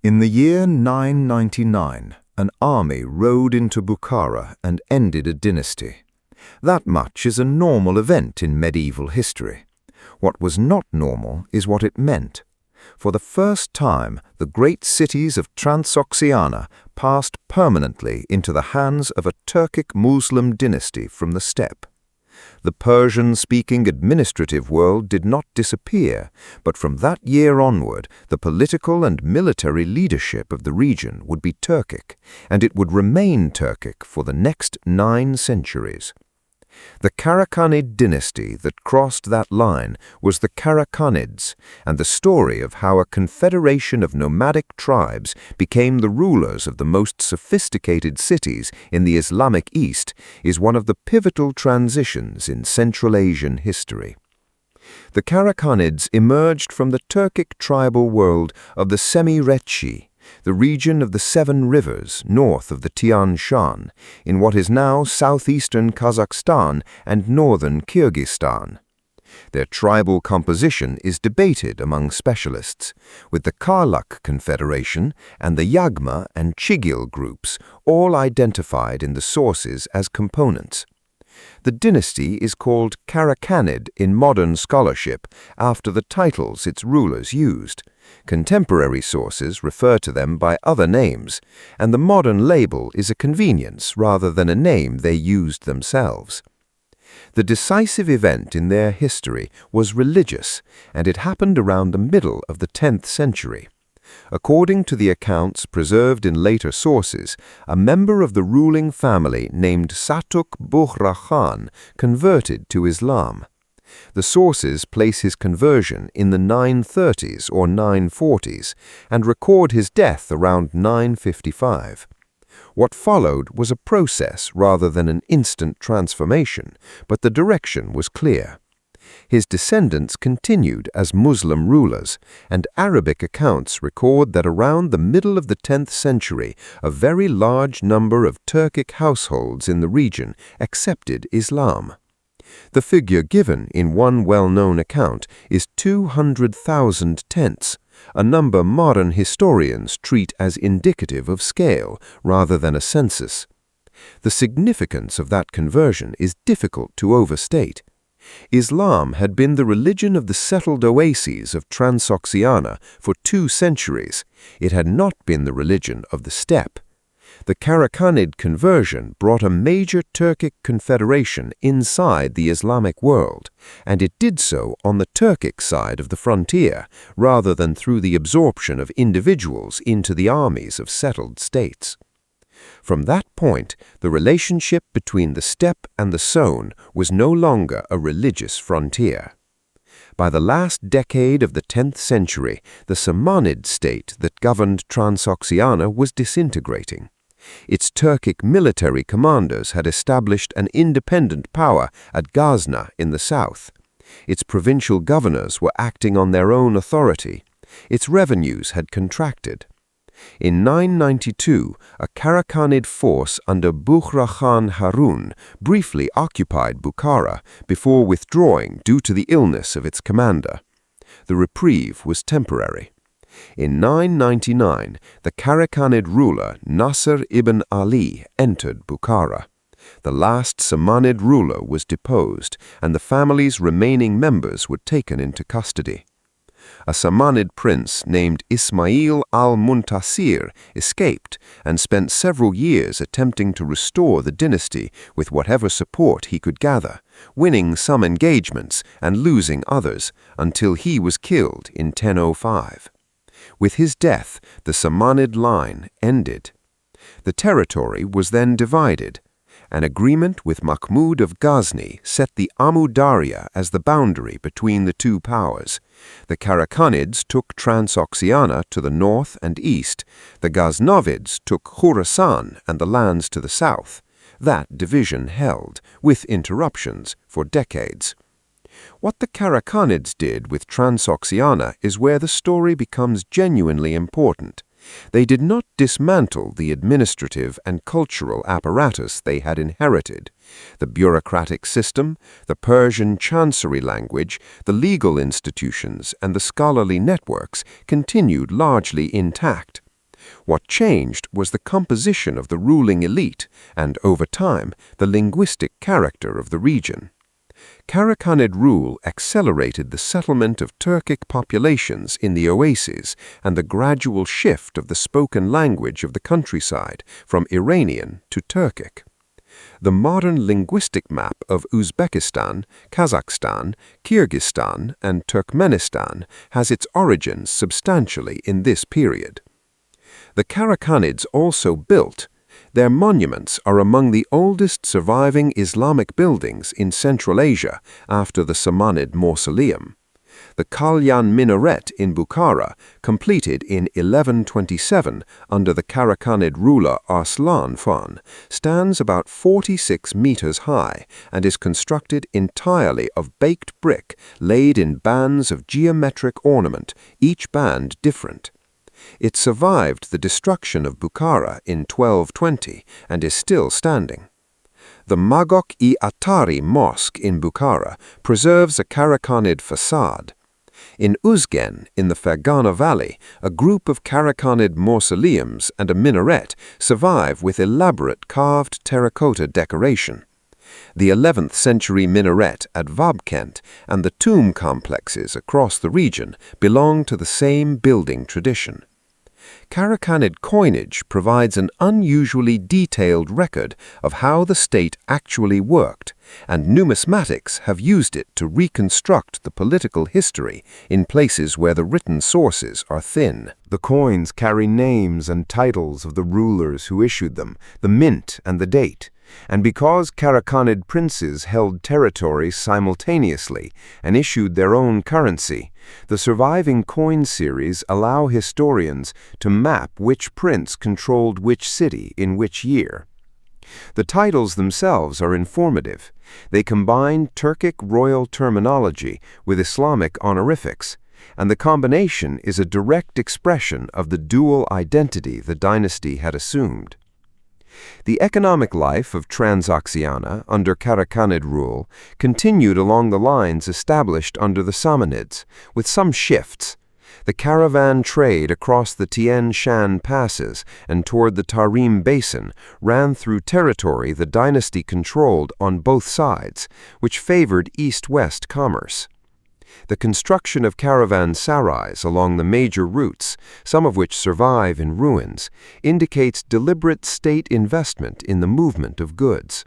In the year 999, an army rode into Bukhara and ended a dynasty. That much is a normal event in medieval history. What was not normal is what it meant. For the first time, the great cities of Transoxiana passed permanently into the hands of a Turkic Muslim dynasty from the steppe. The Persian-speaking administrative world did not disappear, but from that year onward, the political and military leadership of the region would be Turkic, and it would remain Turkic for the next 9 centuries. The Karakhanid dynasty that crossed that line was the Karakhanids, and the story of how a confederation of nomadic tribes became the rulers of the most sophisticated cities in the Islamic East is one of the pivotal transitions in Central Asian history. The Karakhanids emerged from the Turkic tribal world of the Semi-Retchi, the region of the 7 rivers north of the Tian Shan, in what is now southeastern Kazakhstan and northern Kyrgyzstan. Their tribal composition is debated among specialists, with the Karluk Confederation and the Yagma and Chigil groups all identified in the sources as components. The dynasty is called Karakhanid in modern scholarship after the titles its rulers used. Contemporary sources refer to them by other names, and the modern label is a convenience rather than a name they used themselves. The decisive event in their history was religious, and it happened around the middle of the 10th century. According to the accounts preserved in later sources, a member of the ruling family named Satuk Bukhara Khan converted to Islam. The sources place his conversion in the 930s or 940s and record his death around 955. What followed was a process rather than an instant transformation, but the direction was clear. His descendants continued as Muslim rulers, and Arabic accounts record that around the middle of the 10th century, a very large number of Turkic households in the region accepted Islam. The figure given in one well-known account is 200,000 tents, a number modern historians treat as indicative of scale rather than a census. The significance of that conversion is difficult to overstate. Islam had been the religion of the settled oases of Transoxiana for 2 centuries. It had not been the religion of the steppe. The Karakhanid conversion brought a major Turkic confederation inside the Islamic world, and it did so on the Turkic side of the frontier, rather than through the absorption of individuals into the armies of settled states. From that point, the relationship between the steppe and the zone was no longer a religious frontier. By the last decade of the 10th century, the Samanid state that governed Transoxiana was disintegrating. Its Turkic military commanders had established an independent power at Ghazna in the south. Its provincial governors were acting on their own authority. Its revenues had contracted. In 992, a Karakhanid force under Bukhara Khan Harun briefly occupied Bukhara before withdrawing due to the illness of its commander. The reprieve was temporary. In 999, the Karakhanid ruler Nasr ibn Ali entered Bukhara. The last Samanid ruler was deposed, and the family's remaining members were taken into custody. A Samanid prince named Ismail al-Muntasir escaped and spent several years attempting to restore the dynasty with whatever support he could gather, winning some engagements and losing others, until he was killed in 1005. With his death, the Samanid line ended. The territory was then divided. An agreement with Mahmud of Ghazni set the Amu Darya as the boundary between the 2 powers. The Karakhanids took Transoxiana to the north and east. The Ghaznavids took Khurasan and the lands to the south. That division held, with interruptions, for decades. What the Karakhanids did with Transoxiana is where the story becomes genuinely important. They did not dismantle the administrative and cultural apparatus they had inherited. The bureaucratic system, the Persian chancery language, the legal institutions, and the scholarly networks continued largely intact. What changed was the composition of the ruling elite and, over time, the linguistic character of the region. Karakhanid rule accelerated the settlement of Turkic populations in the oases and the gradual shift of the spoken language of the countryside from Iranian to Turkic. The modern linguistic map of Uzbekistan, Kazakhstan, Kyrgyzstan, and Turkmenistan has its origins substantially in this period. The Karakhanids also built. Their monuments are among the oldest surviving Islamic buildings in Central Asia after the Samanid mausoleum. The Kalyan minaret in Bukhara, completed in 1127 under the Karakhanid ruler Arslan Khan, stands about 46 meters high and is constructed entirely of baked brick laid in bands of geometric ornament, each band different. It survived the destruction of Bukhara in 1220 and is still standing. The Magok-i-Atari Mosque in Bukhara preserves a Karakhanid facade. In Uzgen, in the Fergana Valley, a group of Karakhanid mausoleums and a minaret survive with elaborate carved terracotta decoration. The 11th century minaret at Vabkent and the tomb complexes across the region belong to the same building tradition. Karakhanid coinage provides an unusually detailed record of how the state actually worked, and numismatics have used it to reconstruct the political history in places where the written sources are thin. The coins carry names and titles of the rulers who issued them, the mint and the date. And because Karakhanid princes held territory simultaneously and issued their own currency, the surviving coin series allow historians to map which prince controlled which city in which year. The titles themselves are informative. They combine Turkic royal terminology with Islamic honorifics, and the combination is a direct expression of the dual identity the dynasty had assumed. The economic life of Transoxiana under Karakhanid rule continued along the lines established under the Samanids, with some shifts. The caravan trade across the Tien Shan passes and toward the Tarim Basin ran through territory the dynasty controlled on both sides, which favored east-west commerce. The construction of caravansarais along the major routes, some of which survive in ruins, indicates deliberate state investment in the movement of goods.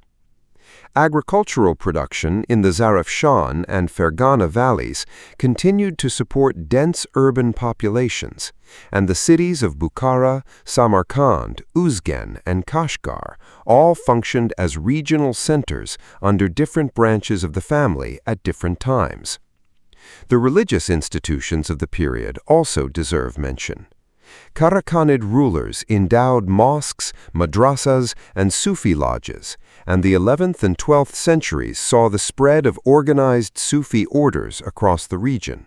Agricultural production in the Zarafshan and Fergana valleys continued to support dense urban populations, and the cities of Bukhara, Samarkand, Uzgen, and Kashgar all functioned as regional centers under different branches of the family at different times. The religious institutions of the period also deserve mention. Karakhanid rulers endowed mosques, madrasas, and Sufi lodges, and the 11th and 12th centuries saw the spread of organized Sufi orders across the region.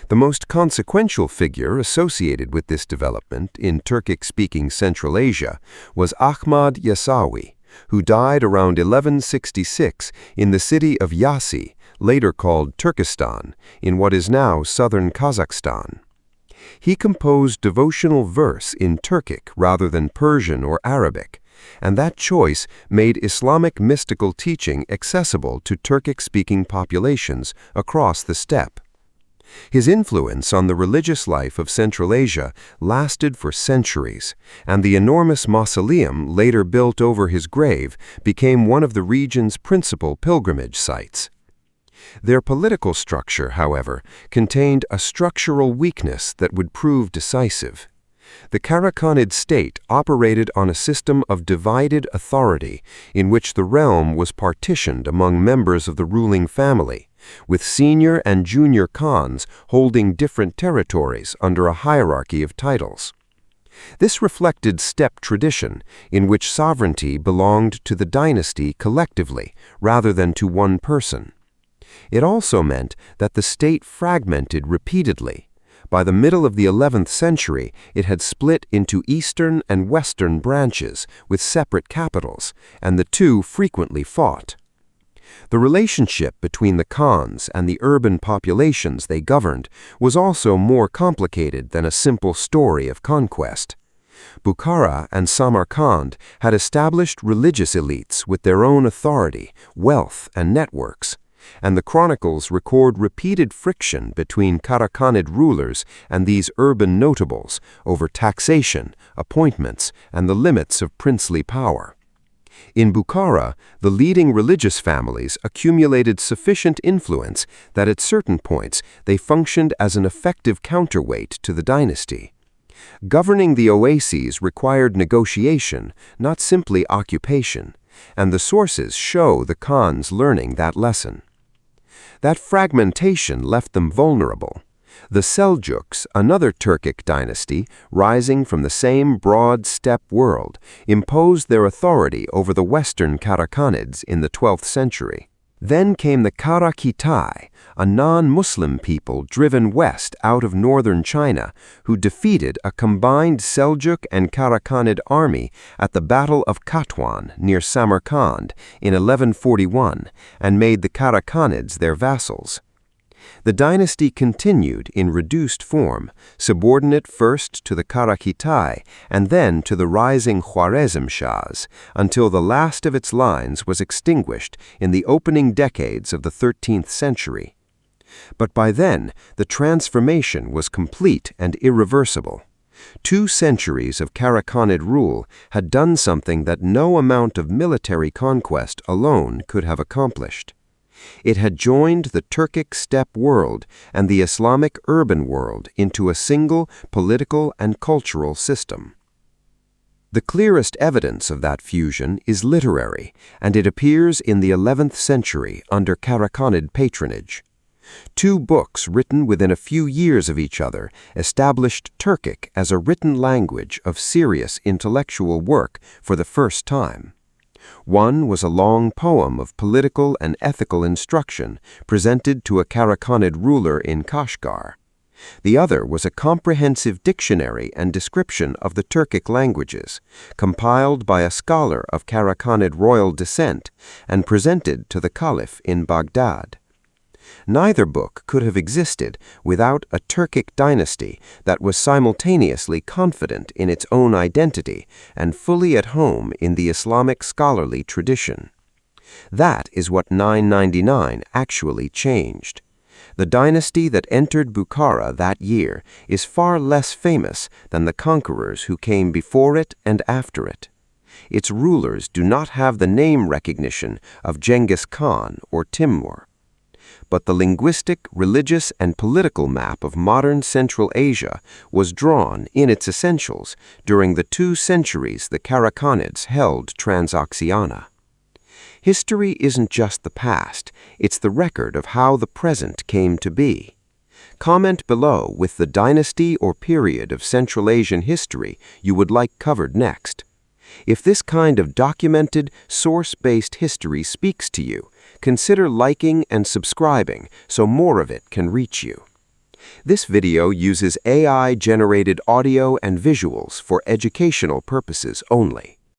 The most consequential figure associated with this development in Turkic-speaking Central Asia was Ahmad Yasawi, who died around 1166 in the city of Yasi, later called Turkestan, in what is now southern Kazakhstan. He composed devotional verse in Turkic rather than Persian or Arabic, and that choice made Islamic mystical teaching accessible to Turkic-speaking populations across the steppe. His influence on the religious life of Central Asia lasted for centuries, and the enormous mausoleum later built over his grave became one of the region's principal pilgrimage sites. Their political structure, however, contained a structural weakness that would prove decisive. The Karakhanid state operated on a system of divided authority in which the realm was partitioned among members of the ruling family, with senior and junior khans holding different territories under a hierarchy of titles. This reflected steppe tradition, in which sovereignty belonged to the dynasty collectively rather than to one person. It also meant that the state fragmented repeatedly. By the middle of the 11th century, it had split into eastern and western branches with separate capitals, and the two frequently fought. The relationship between the khans and the urban populations they governed was also more complicated than a simple story of conquest. Bukhara and Samarkand had established religious elites with their own authority, wealth, and networks, and the chronicles record repeated friction between Karakhanid rulers and these urban notables over taxation, appointments, and the limits of princely power. In Bukhara, the leading religious families accumulated sufficient influence that at certain points they functioned as an effective counterweight to the dynasty. Governing the oases required negotiation, not simply occupation, and the sources show the Khans learning that lesson. That fragmentation left them vulnerable. The Seljuks, another Turkic dynasty, rising from the same broad steppe world, imposed their authority over the western Karakhanids in the 12th century. Then came the Karakhanids, a non-Muslim people driven west out of northern China, who defeated a combined Seljuk and Karakhanid army at the Battle of Katwan near Samarkand in 1141 and made the Karakhanids their vassals. The dynasty continued in reduced form, subordinate first to the Karakhanids and then to the rising Khwarezm Shahs, until the last of its lines was extinguished in the opening decades of the 13th century. But by then, the transformation was complete and irreversible. 2 centuries of Karakhanid rule had done something that no amount of military conquest alone could have accomplished. It had joined the Turkic steppe world and the Islamic urban world into a single political and cultural system. The clearest evidence of that fusion is literary, and it appears in the 11th century under Karakhanid patronage. 2 books written within a few years of each other established Turkic as a written language of serious intellectual work for the first time. One was a long poem of political and ethical instruction presented to a Karakhanid ruler in Kashgar. The other was a comprehensive dictionary and description of the Turkic languages, compiled by a scholar of Karakhanid royal descent and presented to the Caliph in Baghdad. Neither book could have existed without a Turkic dynasty that was simultaneously confident in its own identity and fully at home in the Islamic scholarly tradition. That is what 999 actually changed. The dynasty that entered Bukhara that year is far less famous than the conquerors who came before it and after it. Its rulers do not have the name recognition of Genghis Khan or Timur. But the linguistic, religious, and political map of modern Central Asia was drawn in its essentials during the 2 centuries the Karakhanids held Transoxiana. History isn't just the past, it's the record of how the present came to be. Comment below with the dynasty or period of Central Asian history you would like covered next. If this kind of documented, source-based history speaks to you, consider liking and subscribing so more of it can reach you. This video uses AI-generated audio and visuals for educational purposes only.